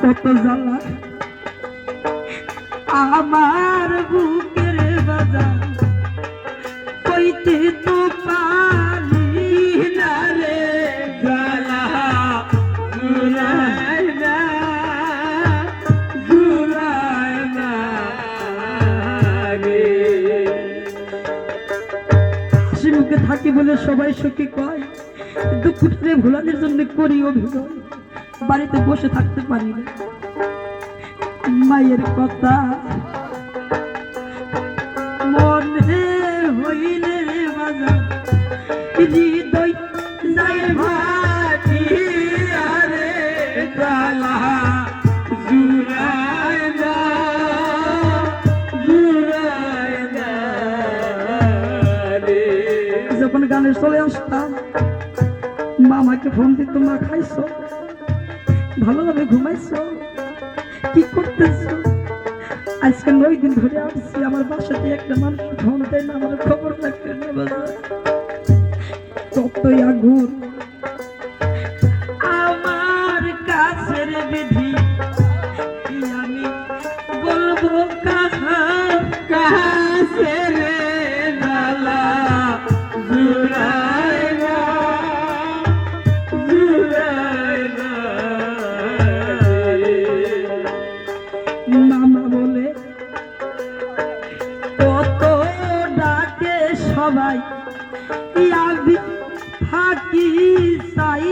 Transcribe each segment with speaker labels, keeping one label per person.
Speaker 1: কত জ্বালা আমার বুকের বাজার কইতে তো পারি না রে জ্বালা জুড়ায় না জুড়ায় না রে। হাসি মুখে থাকি বলে সবাই সুখী কয়, দুঃখে ভোলানোর জন্য করি অভিনয়, বাড়িতে বসে থাকতে পারি না। মায়ের কথা মনে হইলে বাজার হৃদয় যায় ভাটিয়া রে জ্বালা জুড়ায় না জুড়ায় না রে। যখন গানে চলে আসতাম মামাকে ফোন দিত, মা খাইছো, ভালোভাবে ঘুমাইছো, কি করতেছো? আজকে 9 দিন ধরে আসছি, আমার বাসাতে একটা মানুষ ফোন দেয় না, আমার খবর রাখতে না। ততই আগুন আমার কাছের বিধি, আমি বলবো কাহার কাছে রে জ্বালা জুড়ায় না জুড়ায় না। মামা বলে কত ডাকে সবাই, আমি থাকি চাই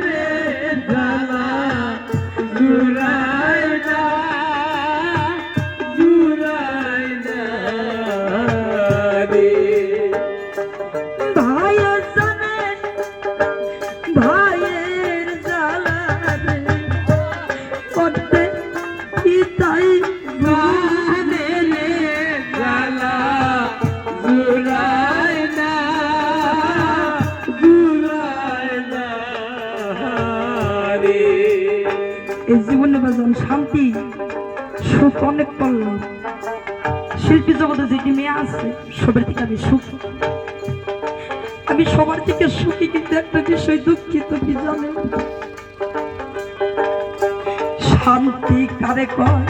Speaker 1: রে জ্বালা জুড়ায় না জুড়ায় না রে। ভাইয়ের জানে ভাইয়ের জ্বালা রে করতে কি তাই গানে রে জ্বালা জুড়ায় না জুড়ায় না রে। এই জীবনে বাজন শান্তি সুখ অনেক করলাম, শিল্পী জগতে যেটি মেয়ে আছে সবার থেকে আমি সুখী, আমি সবার থেকে সুখী, কিন্তু একটা বিষয় দুঃখিত কি জানে, শান্তি কারে কয়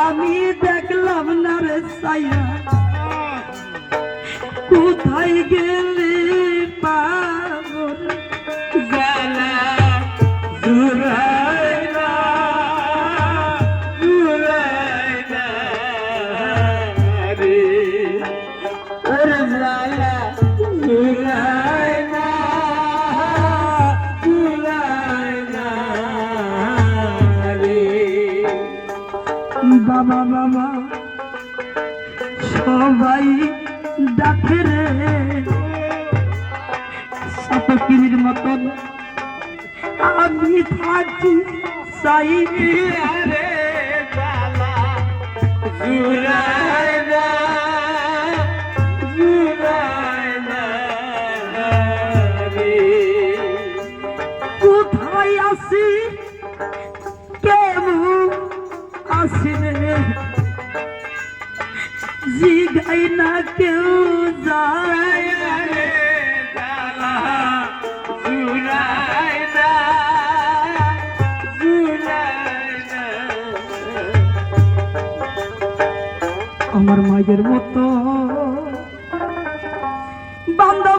Speaker 1: আমি দেখলাম না রে সাইয়া, কোথায় গেলে পাগল জ্বালা জুড়ায় না জুড়ায় না রে। ওরে জ্বালা জুড়ায় না জুড়ায় না রে। বাবা বাবা সবাই ডাকে রে সাপকিনির মতন, আমি থাকি চাই রে জ্বালা জুড়ায় না জুড়ায় না রে। কোথায় আসি কেমন আসি রে জিগাই না কেউ যায় রে জ্বালা জুড়ায় না জুড়ায় না। আমার মায়ের মতো বান্ধব